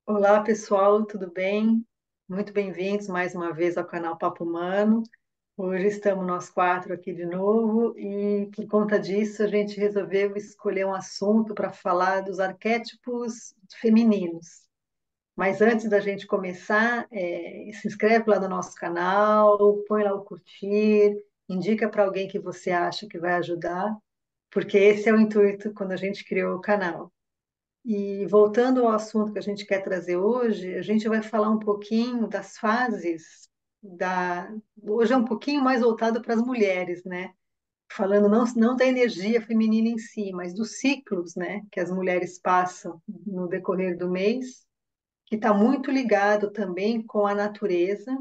Olá, pessoal, tudo bem? Muito bem-vindos mais uma vez ao canal Papo Humano. Hoje estamos nós quatro aqui de novo e, por conta disso, a gente resolveu escolher um assunto para falar dos arquétipos femininos. Mas antes da gente começar, se inscreve lá no nosso canal, põe lá o curtir, indica para alguém que você acha que vai ajudar, porque esse é o intuito quando a gente criou o canal. E voltando ao assunto que a gente quer trazer hoje, a gente vai falar um pouquinho das fases da. Hoje é um pouquinho mais voltado para as mulheres, né? Falando não da energia feminina em si, mas dos ciclos, né? Que as mulheres passam no decorrer do mês, que está muito ligado também com a natureza,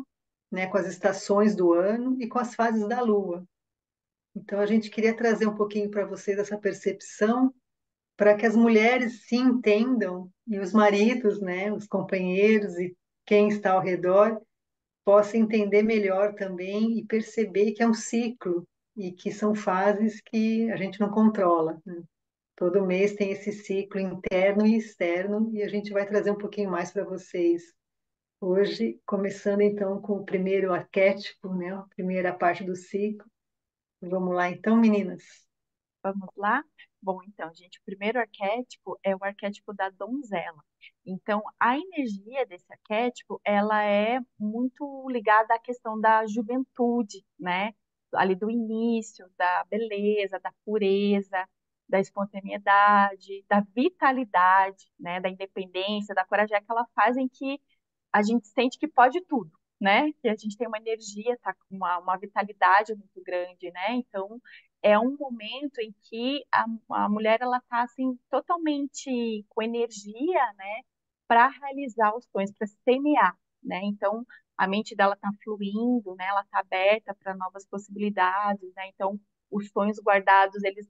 né? Com as estações do ano e com as fases da lua. Então a gente queria trazer um pouquinho para vocês essa percepção para que as mulheres se entendam e os maridos, né, os companheiros e quem está ao redor possa entender melhor também e perceber que é um ciclo e que são fases que a gente não controla, né? Todo mês tem esse ciclo interno e externo e a gente vai trazer um pouquinho mais para vocês hoje, começando então com o primeiro arquétipo, né, a primeira parte do ciclo. Vamos lá então, meninas. Vamos lá? Bom, então, gente, o primeiro arquétipo é o arquétipo da donzela. Então, a energia desse arquétipo, ela é muito ligada à questão da juventude, né? Ali do início, da beleza, da pureza, da espontaneidade, da vitalidade, né? Da independência, da coragem, é aquela fase em que a gente sente que pode tudo, né? Que a gente tem uma energia, tá com uma vitalidade muito grande, né? Então, é um momento em que a mulher ela tá assim totalmente com energia, né, para realizar os sonhos, para semear, né? Então, a mente dela tá fluindo, né? Ela tá aberta para novas possibilidades, né? Então, os sonhos guardados, eles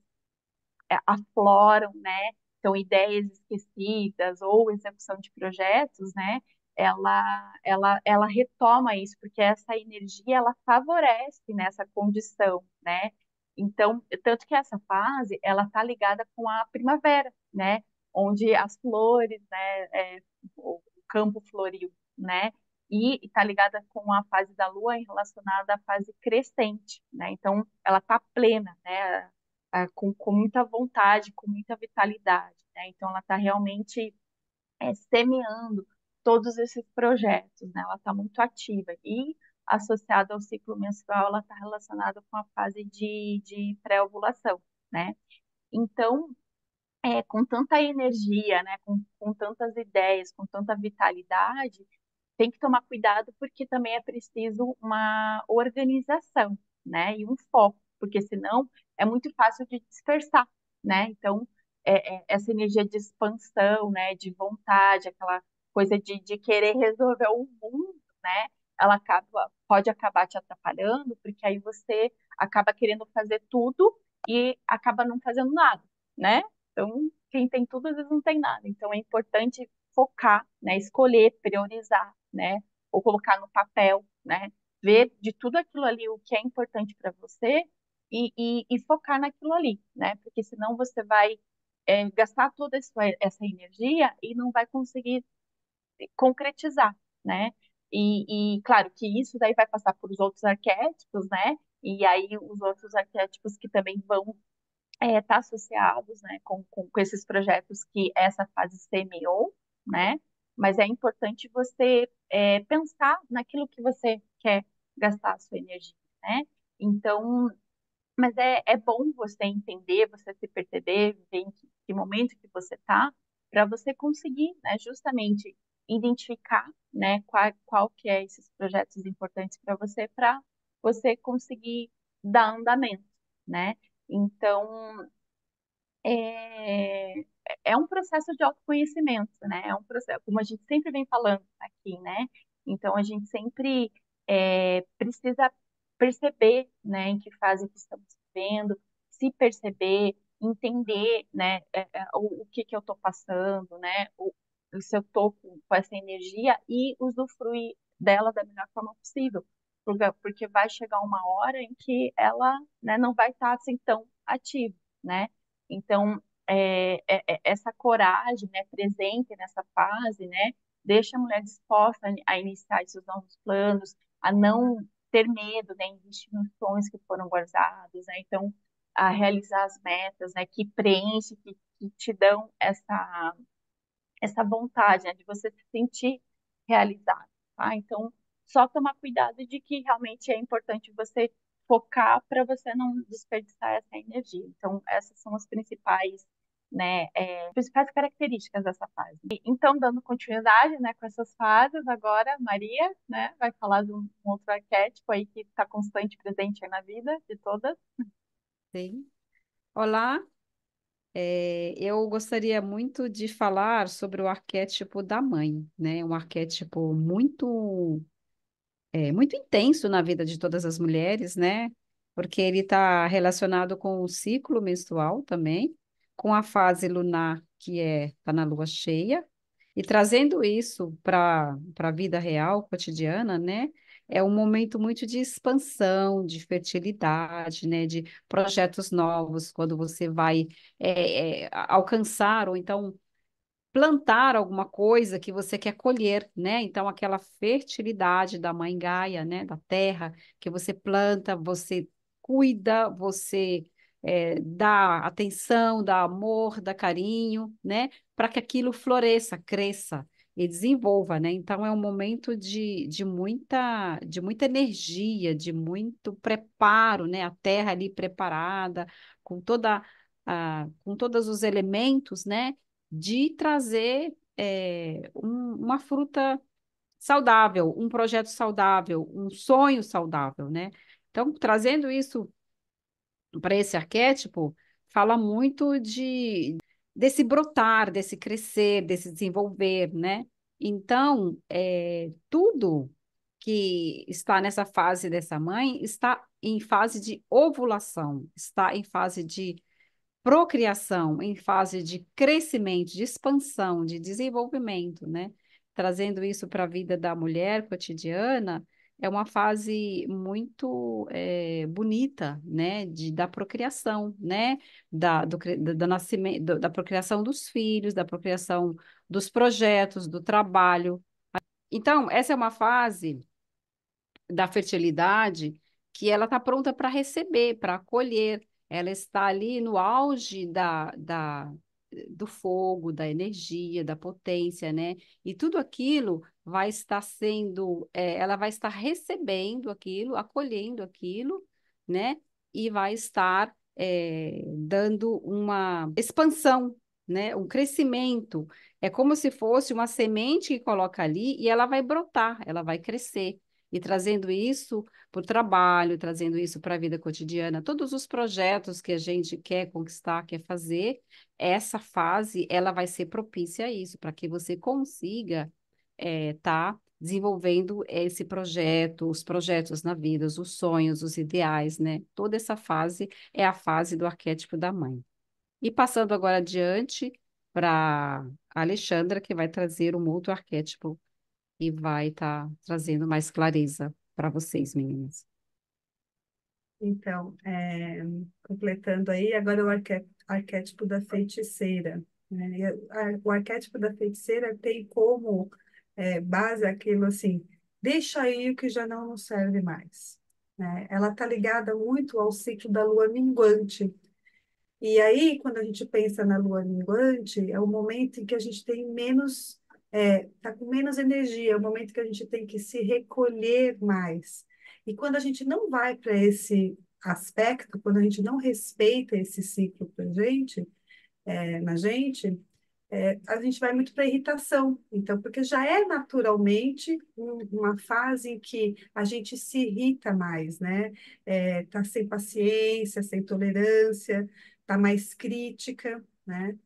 afloram, né? Então, ideias esquecidas ou execução de projetos, né? Ela retoma isso, porque essa energia, ela favorece nessa condição, né? Então, tanto que essa fase, ela tá ligada com a primavera, né? Onde as flores, né? O campo floriu, né? E está ligada com a fase da lua relacionada à fase crescente, né? Então, ela está plena, né? Com muita vontade, com muita vitalidade, né? Então, ela está realmente semeando todos esses projetos, né? Ela está muito ativa e associada ao ciclo menstrual, ela está relacionada com a fase de pré-ovulação, né? Então, com tanta energia, né? Com tantas ideias, com tanta vitalidade, tem que tomar cuidado porque também é preciso uma organização, né? E um foco, porque senão é muito fácil de dispersar, né? Então, essa energia de expansão, né? De vontade, aquela coisa de querer resolver o mundo, né? Pode acabar te atrapalhando, porque aí você acaba querendo fazer tudo e acaba não fazendo nada, né? Então, quem tem tudo, às vezes não tem nada. Então, é importante focar, né? Escolher, priorizar, né? Ou colocar no papel, né? Ver de tudo aquilo ali o que é importante para você e focar naquilo ali, né? Porque senão você vai gastar toda essa energia e não vai conseguir concretizar, né? Claro que isso daí vai passar por os outros arquétipos, né? E aí os outros arquétipos que também vão estar associados, né, com esses projetos que essa fase semeou, né? Mas é importante você pensar naquilo que você quer gastar a sua energia, né? Então, mas é bom você entender, você se perceber, ver em que momento que você está, para você conseguir, né, justamente identificar, né, qual que é esses projetos importantes para você conseguir dar andamento, né? Então, é, é um processo de autoconhecimento, né? É um processo, como a gente sempre vem falando aqui, né? Então, a gente sempre precisa perceber, né, em que fase que estamos vivendo, se perceber, entender, né, o que que eu estou passando, né? Se eu estou com essa energia e usufruir dela da melhor forma possível. Porque vai chegar uma hora em que ela, né, não vai estar assim tão ativa, né? Então, essa coragem, né, presente nessa fase, né, deixa a mulher disposta a iniciar esses novos planos, a não ter medo, né, investir nos sonhos que foram guardados, né, então a realizar as metas, né, que preenche, que te dão essa vontade, né, de você se sentir realizado, tá? Então, só tomar cuidado de que realmente é importante você focar para você não desperdiçar essa energia. Então, essas são as principais, né, principais características dessa fase. Então, dando continuidade, né, com essas fases, agora, Maria, né, vai falar de um outro arquétipo aí que está constante presente aí na vida de todas. Sim. Olá, eu gostaria muito de falar sobre o arquétipo da mãe, né? Um arquétipo muito intenso na vida de todas as mulheres, né? Porque ele está relacionado com o ciclo menstrual também, com a fase lunar, que está na lua cheia, e trazendo isso para a vida real, cotidiana, né? É um momento muito de expansão, de fertilidade, né? De projetos novos, quando você vai alcançar, ou então plantar alguma coisa que você quer colher, né? Então, aquela fertilidade da mãe Gaia, né? Da terra, que você planta, você cuida, você dá atenção, dá amor, dá carinho, né? Para que aquilo floresça, cresça e desenvolva, né? Então, é um momento de muita energia, de muito preparo, né? A terra ali preparada, com com todos os elementos, né? De trazer uma fruta saudável, um projeto saudável, um sonho saudável, né? Então, trazendo isso para esse arquétipo, fala muito desse brotar, desse crescer, desse desenvolver, né? Então, tudo que está nessa fase dessa mãe está em fase de ovulação, está em fase de procriação em fase de crescimento, de expansão, de desenvolvimento, né? Trazendo isso para a vida da mulher cotidiana, é uma fase muito bonita, né? Da procriação, né? Do nascimento, da procriação dos filhos, da procriação dos projetos, do trabalho. Então, essa é uma fase da fertilidade que ela está pronta para receber, para acolher. Ela está ali no auge do fogo, da energia, da potência, né? E tudo aquilo vai estar sendo, ela vai estar recebendo aquilo, acolhendo aquilo, né? E vai estar dando uma expansão, né? Um crescimento. É como se fosse uma semente que coloca ali e ela vai brotar, ela vai crescer e trazendo isso para o trabalho, trazendo isso para a vida cotidiana, todos os projetos que a gente quer conquistar, quer fazer, essa fase ela vai ser propícia a isso, para que você consiga estar desenvolvendo esse projeto, os projetos na vida, os sonhos, os ideais, né? Toda essa fase é a fase do arquétipo da mãe. E passando agora adiante para a Alexandra, que vai trazer um outro arquétipo e vai estar trazendo mais clareza para vocês, meninas. Então, completando aí, agora o arquétipo da feiticeira, né? O arquétipo da feiticeira tem como base aquilo assim, deixa aí o que já não nos serve mais, né? Ela está ligada muito ao ciclo da lua minguante. E aí, quando a gente pensa na lua minguante, é o momento em que a gente tem menos, tá com menos energia, é o momento que a gente tem que se recolher mais. E quando a gente não vai para esse aspecto, quando a gente não respeita esse ciclo para gente, na gente, a gente vai muito para irritação. Então, porque já é naturalmente uma fase em que a gente se irrita mais, né? Tá sem paciência, sem tolerância, tá mais crítica, né?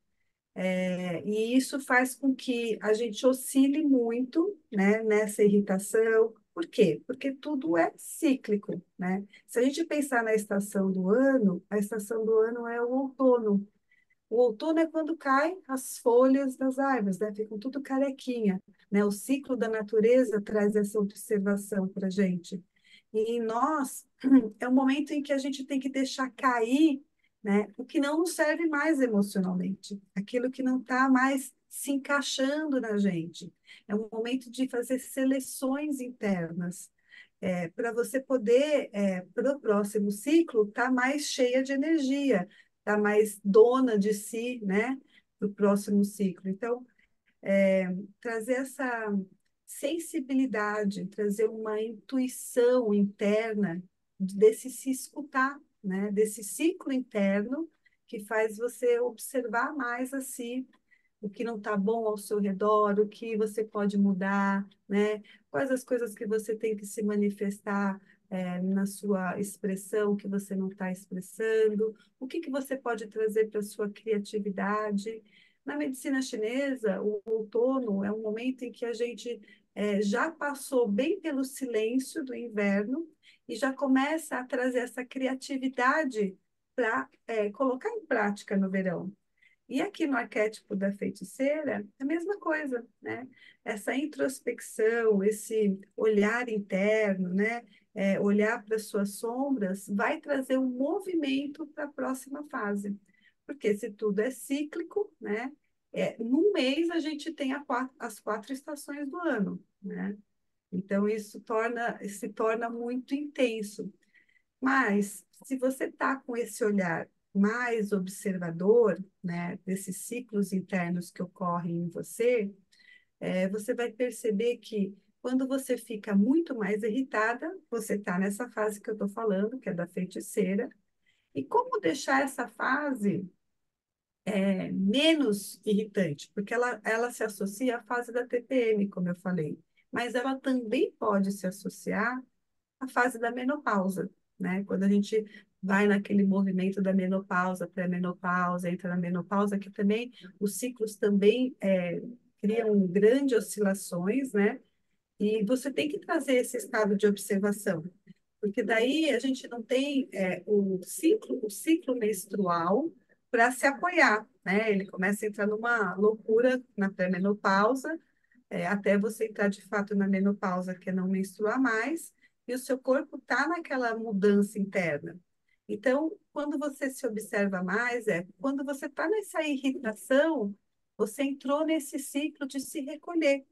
E isso faz com que a gente oscile muito, né, nessa irritação. Por quê? Porque tudo é cíclico, né? Se a gente pensar na estação do ano, a estação do ano é o outono. O outono é quando caem as folhas das árvores, né? Ficam tudo carequinha, né? O ciclo da natureza traz essa observação para a gente. E em nós, é um momento em que a gente tem que deixar cair, né? O que não nos serve mais emocionalmente, aquilo que não está mais se encaixando na gente. É um momento de fazer seleções internas, para você poder, para o próximo ciclo, estar mais cheia de energia, estar mais dona de si, né? Para o próximo ciclo. Então, trazer essa sensibilidade, trazer uma intuição interna desse se escutar, né? Desse ciclo interno que faz você observar mais a si, o que não está bom ao seu redor, o que você pode mudar, né? Quais as coisas que você tem que se manifestar na sua expressão que você não está expressando, o que que você pode trazer para a sua criatividade. Na medicina chinesa, o outono é um momento em que a gente já passou bem pelo silêncio do inverno e já começa a trazer essa criatividade para colocar em prática no verão. E aqui no arquétipo da feiticeira, é a mesma coisa, né? Essa introspecção, esse olhar interno, né? Olhar para as suas sombras, vai trazer um movimento para a próxima fase. Porque se tudo é cíclico, né? Num mês a gente tem as 4 estações do ano, né? Então isso se torna muito intenso. Mas, se você está com esse olhar mais observador, né, desses ciclos internos que ocorrem em você, você vai perceber que quando você fica muito mais irritada, você está nessa fase que eu estou falando, que é da feiticeira, e como deixar essa fase menos irritante? Porque ela se associa à fase da TPM, como eu falei, mas ela também pode se associar a fase da menopausa, né? Quando a gente vai naquele movimento da menopausa, pré-menopausa, entra na menopausa, que também os ciclos também criam grandes oscilações, né? E você tem que trazer esse estado de observação, porque daí a gente não tem o ciclo menstrual para se apoiar, né? Ele começa a entrar numa loucura na pré-menopausa, até você entrar de fato na menopausa, que é não menstruar mais, e o seu corpo está naquela mudança interna. Então, quando você se observa mais, quando você está nessa irritação, você entrou nesse ciclo de se recolher,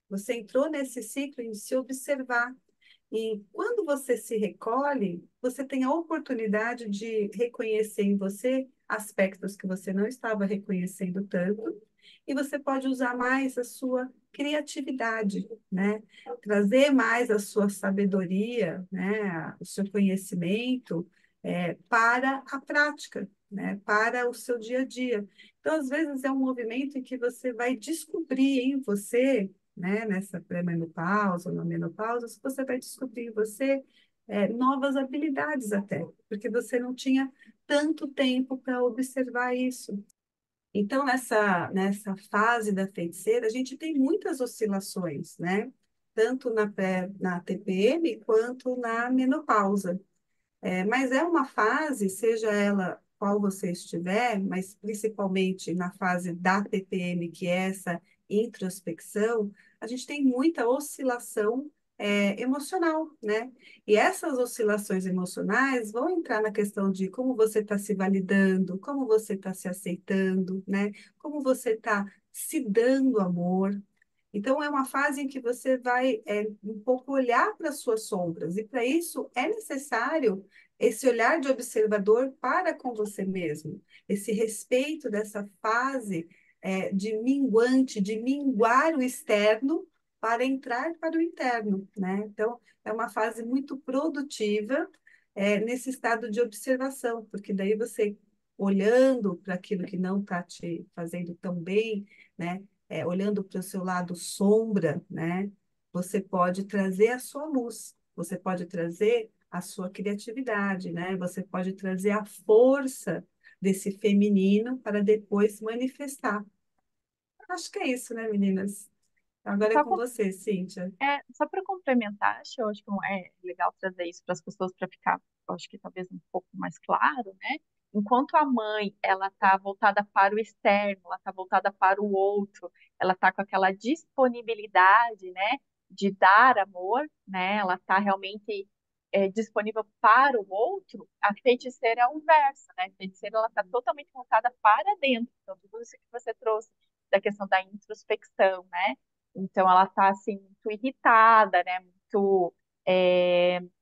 você entrou nesse ciclo de se observar. E quando você se recolhe, você tem a oportunidade de reconhecer em você aspectos que você não estava reconhecendo tanto, e você pode usar mais a sua criatividade, né? Trazer mais a sua sabedoria, né? O seu conhecimento para a prática, né? Para o seu dia a dia. Então, às vezes, é um movimento em que você vai descobrir em você, né? Nessa pré-menopausa ou na menopausa, você vai descobrir em você novas habilidades até, porque você não tinha tanto tempo para observar isso. Então, nessa fase da feiticeira, a gente tem muitas oscilações, né? Tanto na TPM quanto na menopausa. Mas é uma fase, seja ela qual você estiver, mas principalmente na fase da TPM, que é essa introspecção, a gente tem muita oscilação emocional, né? E essas oscilações emocionais vão entrar na questão de como você está se validando, como você está se aceitando, né? Como você está se dando amor. Então, é uma fase em que você vai um pouco olhar para as suas sombras, e para isso é necessário esse olhar de observador para com você mesmo, esse respeito dessa fase de minguante, de minguar o externo para entrar para o interno, né? Então, é uma fase muito produtiva nesse estado de observação, porque daí você, olhando para aquilo que não está te fazendo tão bem, né? Olhando para o seu lado sombra, né? Você pode trazer a sua luz, você pode trazer a sua criatividade, né? Você pode trazer a força desse feminino para depois manifestar. Acho que é isso, né, meninas? Agora é Só com você, Cíntia. Só para complementar, acho, eu acho que é legal trazer isso para as pessoas para ficar, eu acho que talvez um pouco mais claro, né? Enquanto a mãe, ela está voltada para o externo, ela está voltada para o outro, ela está com aquela disponibilidade, né, de dar amor, né? Ela está realmente disponível para o outro. A feiticeira é o inverso, né? A feiticeira ela está totalmente voltada para dentro. Então, tudo isso que você trouxe da questão da introspecção, né? Então ela está assim muito irritada, né? Muito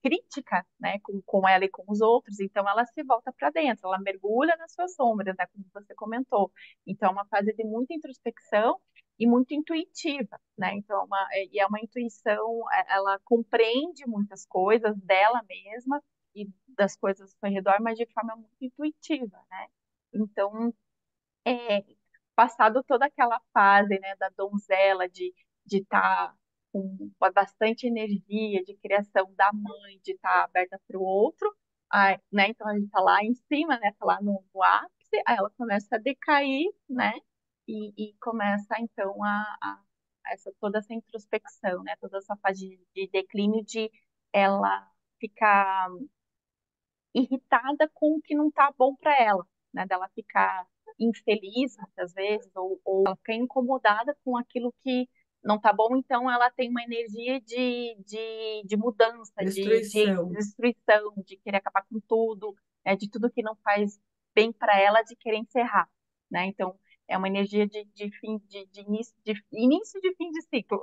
crítica, né? Com ela e com os outros. Então ela se volta para dentro, ela mergulha nas suas sombras, né? Como você comentou. Então é uma fase de muita introspecção e muito intuitiva, né? Então e é uma intuição, ela compreende muitas coisas dela mesma e das coisas ao redor, mas de forma muito intuitiva, né? Então, é, passado toda aquela fase, né, da donzela, de estar com bastante energia, de criação da mãe, de estar aberta para o outro, né, então a gente está lá em cima, né, tá lá no ápice, aí ela começa a decair, né, e começa então toda essa introspecção, né, toda essa fase de declínio, de ela ficar irritada com o que não tá bom para ela, né? Dela ficar infeliz muitas vezes, ou ela ficar incomodada com aquilo que não tá bom, então ela tem uma energia de mudança, de Destruição. destruição, de querer acabar com tudo, né? De tudo que não faz bem para ela, de querer encerrar, né? Então é uma energia de fim início de fim de ciclo,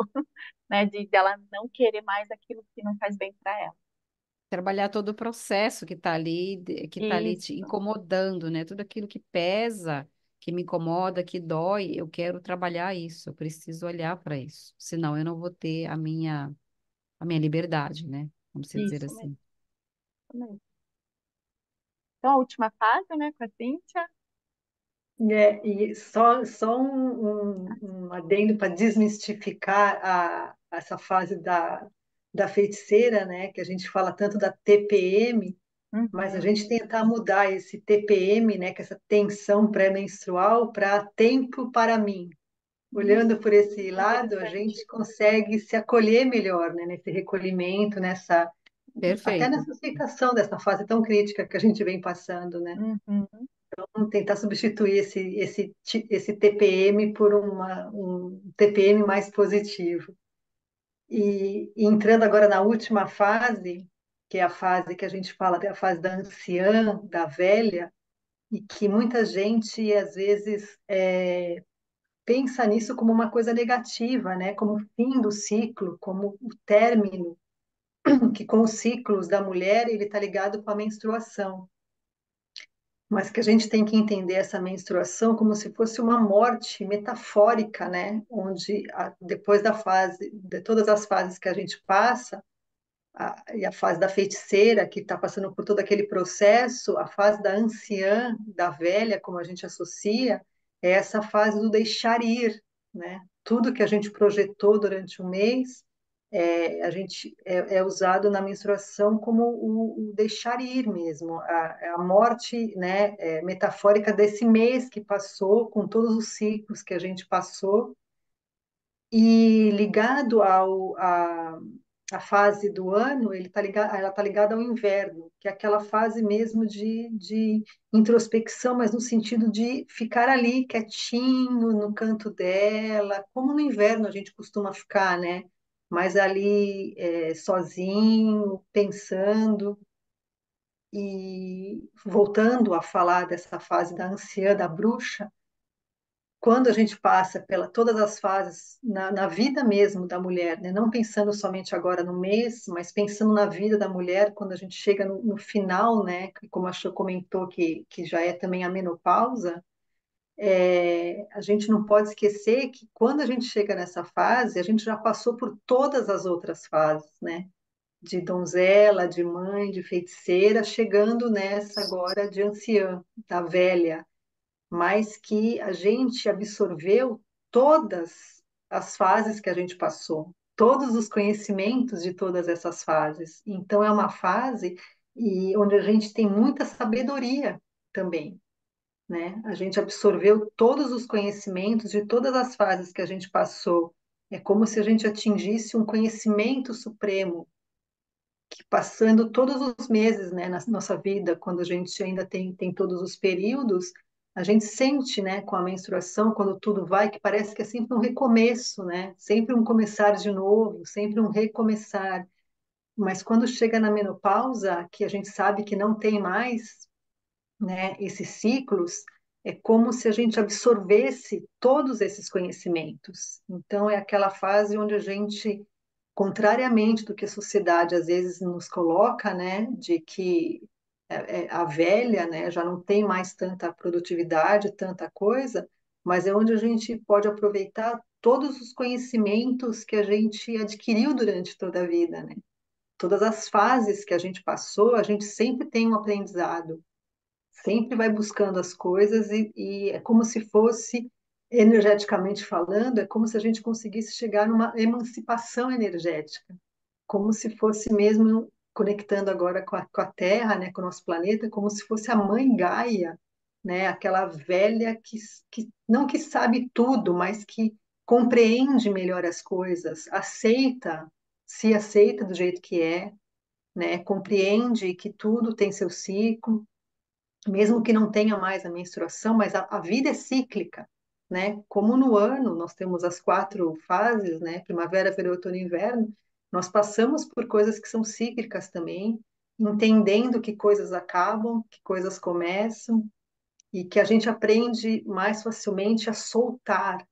né? De dela não querer mais aquilo que não faz bem para ela. Trabalhar todo o processo que está ali, que está ali te Isso, incomodando, né? Tudo aquilo que pesa, que me incomoda, que dói, eu quero trabalhar isso, eu preciso olhar para isso. Senão eu não vou ter a minha liberdade, né? Vamos se dizer isso mesmo. assim. Então, a última fase, né, com a Cíntia. E só um adendo para desmistificar essa fase da feiticeira, né? Que a gente fala tanto da TPM, mas a Uhum. gente tentar mudar esse TPM, né? Que é essa tensão pré-menstrual, para tempo para mim. Olhando por esse lado, a Interessante. gente consegue se acolher melhor, né? Nesse recolhimento, até Perfeito. nessa aceitação dessa fase tão crítica que a gente vem passando, né? Uhum. Vamos tentar substituir esse TPM por um TPM mais positivo. E entrando agora na última fase, que é a fase que a gente fala, é a fase da anciã, da velha, e que muita gente, às vezes, pensa nisso como uma coisa negativa, né? Como o fim do ciclo, como o término, que com os ciclos da mulher ele está ligado com a menstruação. Mas que a gente tem que entender essa menstruação como se fosse uma morte metafórica, né? Onde depois da fase, de todas as fases que a gente passa, e a fase da feiticeira, que está passando por todo aquele processo, a fase da anciã, da velha, como a gente associa, é essa fase do deixar ir, né? Tudo que a gente projetou durante um mês, é usado na menstruação como o deixar ir mesmo, a morte, né, metafórica desse mês que passou, com todos os ciclos que a gente passou, e ligado a fase do ano, ela está ligada ao inverno, que é aquela fase mesmo de introspecção, mas no sentido de ficar ali quietinho no canto dela, como no inverno a gente costuma ficar, né? Mas ali sozinho, pensando. E voltando a falar dessa fase da anciã, da bruxa, quando a gente passa pela todas as fases na vida mesmo da mulher, né? Não pensando somente agora no mês, mas pensando na vida da mulher, quando a gente chega no final, né? Como a Chô comentou, que já é também a menopausa, a gente não pode esquecer que quando a gente chega nessa fase, a gente já passou por todas as outras fases, né? De donzela, de mãe, de feiticeira, chegando nessa agora de anciã, da velha, mas que a gente absorveu todas as fases que a gente passou, todos os conhecimentos de todas essas fases. Então, é uma fase onde a gente tem muita sabedoria também, né? A gente absorveu todos os conhecimentos de todas as fases que a gente passou. É como se a gente atingisse um conhecimento supremo, que passando todos os meses, né, na nossa vida, quando a gente ainda tem todos os períodos, a gente sente, né, com a menstruação, quando tudo vai, que parece que é sempre um recomeço, né? Sempre um começar de novo, sempre um recomeçar. Mas quando chega na menopausa, que a gente sabe que não tem mais, né, esses ciclos, é como se a gente absorvesse todos esses conhecimentos. Então, é aquela fase onde a gente, contrariamente do que a sociedade às vezes nos coloca, né, de que a velha, né, já não tem mais tanta produtividade, tanta coisa, mas é onde a gente pode aproveitar todos os conhecimentos que a gente adquiriu durante toda a vida, né? Todas as fases que a gente passou, a gente sempre tem um aprendizado, sempre vai buscando as coisas e é como se fosse, energeticamente falando, é como se a gente conseguisse chegar numa emancipação energética, como se fosse mesmo conectando agora com a Terra, né, com o nosso planeta, como se fosse a mãe Gaia, né, aquela velha que não que sabe tudo, mas que compreende melhor as coisas, aceita, se aceita do jeito que é, né, compreende que tudo tem seu ciclo, mesmo que não tenha mais a menstruação, mas a vida é cíclica, né? Como no ano nós temos as 4 fases, né? Primavera, verão, outono e inverno, nós passamos por coisas que são cíclicas também, entendendo que coisas acabam, que coisas começam, e que a gente aprende mais facilmente a soltar,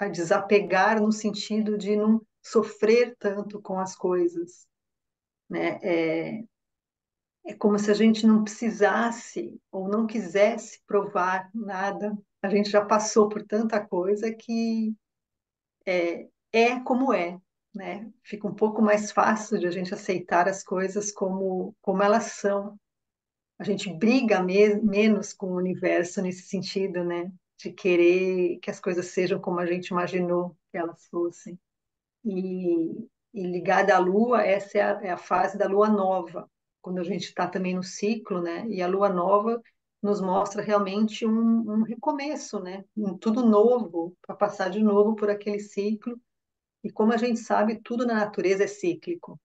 a desapegar no sentido de não sofrer tanto com as coisas, né? É como se a gente não precisasse ou não quisesse provar nada. A gente já passou por tanta coisa que é como é, né? Fica um pouco mais fácil de a gente aceitar as coisas como elas são. A gente briga menos com o universo nesse sentido, né? De querer que as coisas sejam como a gente imaginou que elas fossem. E ligada à Lua, essa é a fase da Lua nova, quando a gente está também no ciclo, né? E a Lua nova nos mostra realmente um recomeço, né? Um tudo novo, para passar de novo por aquele ciclo. E como a gente sabe, tudo na natureza é cíclico,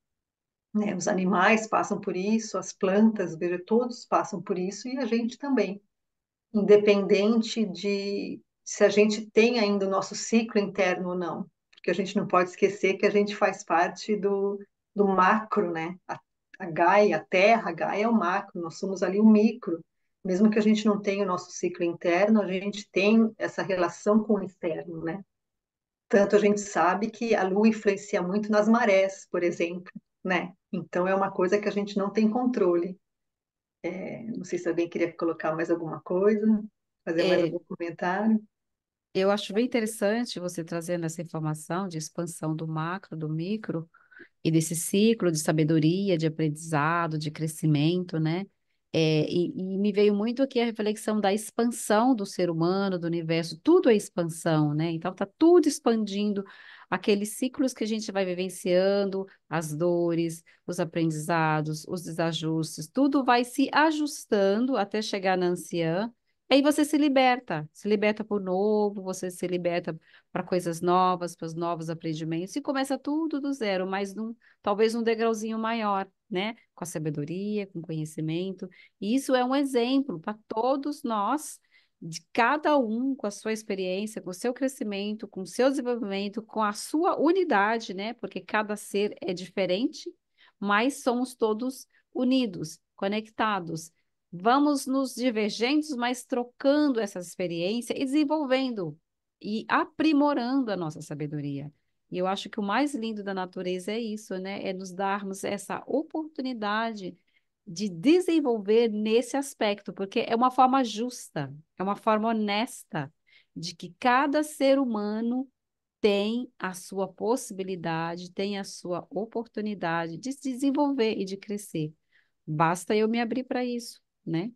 né? Os animais passam por isso, as plantas, veja, todos passam por isso e a gente também, independente de se a gente tem ainda o nosso ciclo interno ou não, porque a gente não pode esquecer que a gente faz parte do macro, né? A Gaia, a Terra, a Gaia é o macro, nós somos ali o micro. Mesmo que a gente não tenha o nosso ciclo interno, a gente tem essa relação com o externo, né? Tanto a gente sabe que a Lua influencia muito nas marés, por exemplo, né? Então é uma coisa que a gente não tem controle. Não sei se alguém queria colocar mais alguma coisa, fazer mais É, algum comentário. eu acho bem interessante você trazendo essa informação de expansão do macro, do micro, e desse ciclo de sabedoria, de aprendizado, de crescimento, né? E me veio muito aqui a reflexão da expansão do ser humano, do universo, tudo é expansão, né? Então tá tudo expandindo, aqueles ciclos que a gente vai vivenciando, as dores, os aprendizados, os desajustes, tudo vai se ajustando até chegar na anciã. Aí você se liberta para o novo, você se liberta para coisas novas, para os novos aprendimentos, e começa tudo do zero, mas talvez um degrauzinho maior, né? Com a sabedoria, com o conhecimento. E isso é um exemplo para todos nós, de cada um com a sua experiência, com o seu crescimento, com o seu desenvolvimento, com a sua unidade, né? Porque cada ser é diferente, mas somos todos unidos, conectados. Vamos nos divergentes, mas trocando essa experiência e desenvolvendo e aprimorando a nossa sabedoria. E eu acho que o mais lindo da natureza é isso, né? É nos darmos essa oportunidade de desenvolver nesse aspecto, porque é uma forma justa, é uma forma honesta de que cada ser humano tem a sua possibilidade, tem a sua oportunidade de se desenvolver e de crescer. Basta eu me abrir para isso, né?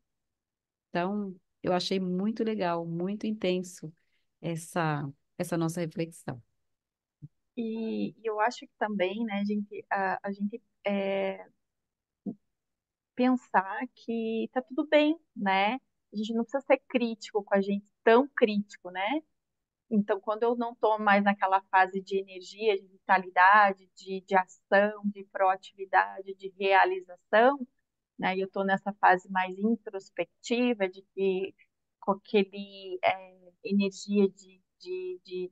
Então, eu achei muito legal, muito intenso essa essa nossa reflexão. E eu acho que também, né, a gente pensar que tá tudo bem, né? A gente não precisa ser crítico com a gente, tão crítico, né? Então, quando eu não estou mais naquela fase de energia, de vitalidade, de ação, de proatividade, de realização, né? E eu estou nessa fase mais introspectiva, de que com aquele energia de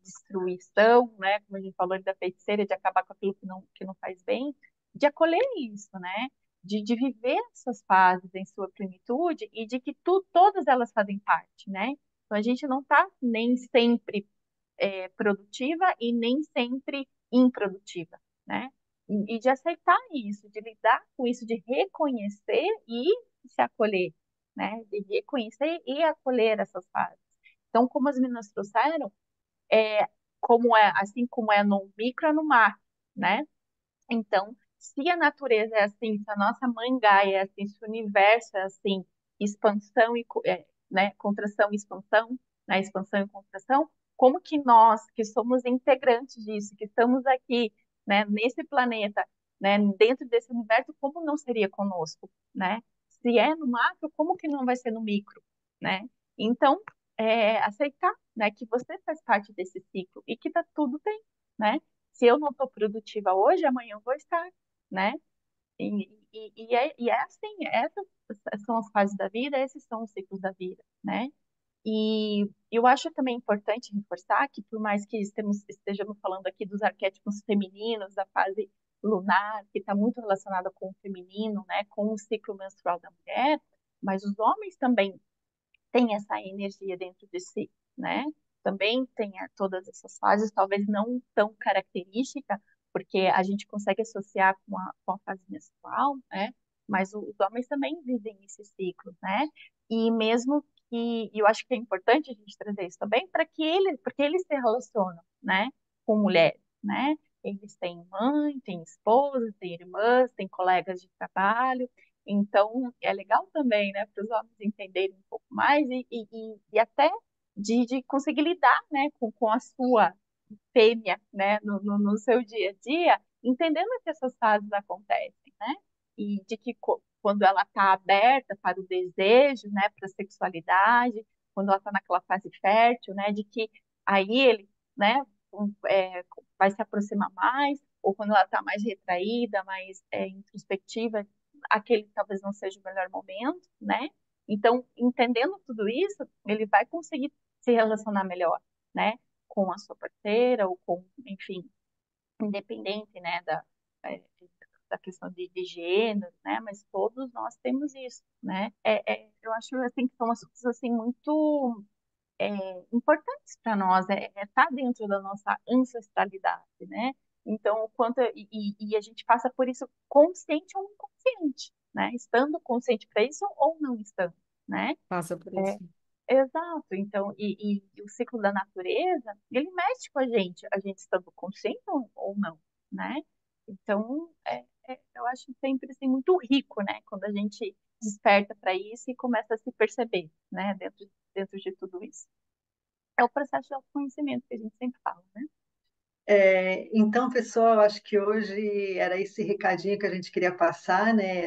destruição, né? Como a gente falou da feiticeira, de acabar com aquilo que não faz bem, de acolher isso, né? De viver essas fases em sua plenitude e de que todas elas fazem parte, né? Então, a gente não está nem sempre produtiva e nem sempre improdutiva, né? E de aceitar isso, de lidar com isso, de reconhecer e se acolher, né? De reconhecer e acolher essas fases. Então, como as meninas trouxeram, é, como é, assim como é no micro, é no macro, né? Então, se a natureza é assim, se a nossa mãe Gaia é assim, se o universo é assim, expansão e né, contração e expansão, né, expansão e contração, como que nós, que somos integrantes disso, que estamos aqui, né, nesse planeta, né, dentro desse universo, como não seria conosco, né? Se é no macro, como que não vai ser no micro, né? Então, aceitar, né, que você faz parte desse ciclo e que tá tudo bem, né? Se eu não estou produtiva hoje, amanhã eu vou estar, né? E é assim, essas são as fases da vida, esses são os ciclos da vida, né? E eu acho também importante reforçar que, por mais que estejamos falando aqui dos arquétipos femininos, da fase lunar, que está muito relacionada com o feminino, né, com o ciclo menstrual da mulher, mas os homens também tem essa energia dentro de si, né? Também tem todas essas fases, talvez não tão característica, porque a gente consegue associar com a fase menstrual, né? Mas os homens também vivem esse ciclo, né? E mesmo que, e eu acho que é importante a gente trazer isso também, porque eles se relacionam, né? Com mulheres, né? Eles têm mãe, têm esposa, têm irmãs, têm colegas de trabalho, então, é legal também, né, para os homens entenderem um pouco mais e até de conseguir lidar, né, com a sua fêmea, né, no seu dia a dia, entendendo que essas fases acontecem, né, e de que quando ela está aberta para o desejo, né, para a sexualidade, quando ela está naquela fase fértil, né, de que aí ele, né, vai se aproximar mais, ou quando ela está mais retraída, mais introspectiva, aquele talvez não seja o melhor momento, né? Então, entendendo tudo isso, ele vai conseguir se relacionar melhor, né? Com a sua parceira ou com, enfim, independente, né, é, da questão de gênero, né, mas todos nós temos isso, né, eu acho, assim, que são assuntos, assim, muito importantes para nós, tá dentro da nossa ancestralidade, né, então, o quanto, e a gente passa por isso consciente ou inconsciente, né, estando consciente para isso ou não estando, né, Passa por é, isso. exato. Então, e o ciclo da natureza, ele mexe com a gente estando consciente ou não, né? Então, eu acho sempre assim, muito rico, né? Quando a gente desperta para isso e começa a se perceber, né? Dentro de tudo isso. É o processo de autoconhecimento que a gente sempre fala, né? Então, pessoal, acho que hoje era esse recadinho que a gente queria passar, né?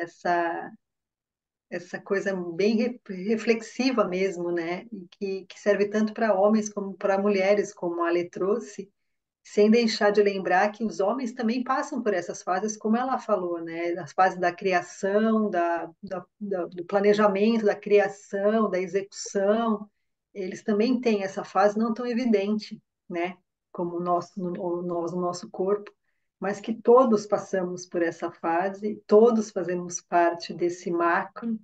Essa coisa bem reflexiva mesmo, né? E que serve tanto para homens como para mulheres, como a Ale trouxe, sem deixar de lembrar que os homens também passam por essas fases, como ela falou, né? As fases da criação, do planejamento, da criação, da execução, eles também têm essa fase não tão evidente, né? Como nós, no nosso corpo, mas que todos passamos por essa fase, todos fazemos parte desse macro,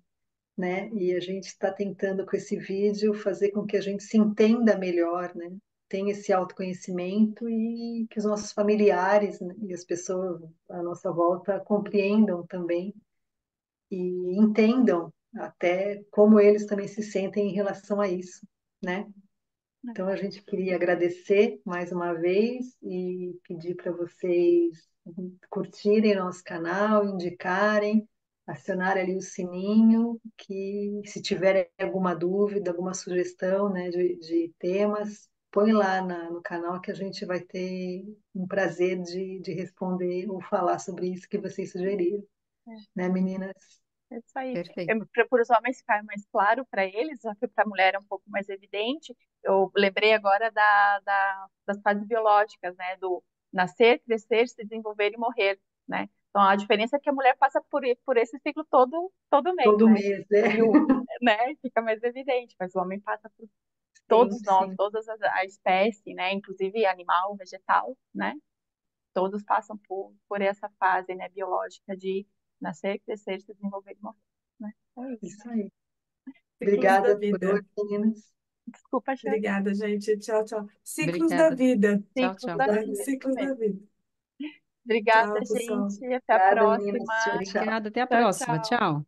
né? E a gente está tentando com esse vídeo fazer com que a gente se entenda melhor, né? Tenha esse autoconhecimento e que os nossos familiares, né, e as pessoas à nossa volta compreendam também e entendam até como eles também se sentem em relação a isso, né? Então a gente queria agradecer mais uma vez e pedir para vocês curtirem nosso canal, indicarem, acionarem ali o sininho, que se tiverem alguma dúvida, alguma sugestão, né, de temas, põe lá no canal que a gente vai ter um prazer de responder ou falar sobre isso que vocês sugeriram, né, meninas? É isso aí. Perfeito. Para os homens ficar mais claro para eles, já que para a mulher é um pouco mais evidente, eu lembrei agora das fases biológicas, né? Do nascer, crescer, se desenvolver e morrer, né? Então, a diferença é que a mulher passa por esse ciclo todo mês, Todo né? mês, né? E né? Fica mais evidente, mas o homem passa por Sim, todos nós, sim. todas a espécie, né? Inclusive animal, vegetal, né? Todos passam por essa fase, né, biológica de nascer, crescer, se desenvolver e morrer, né? É isso. Isso aí. Ciclos da Obrigada por vida. hoje, meninas. Desculpa, Chan. Obrigada, gente. Tchau, tchau. Ciclos da Obrigada. vida, Tchau, Ciclos tchau. da tá? vida, isso Ciclos da mesmo. vida. Obrigada, Tchau, pessoal. gente. Até a Obrigada, meninas. próxima. Tchau, tchau. Obrigada. Até a Tchau, próxima. tchau. Tchau.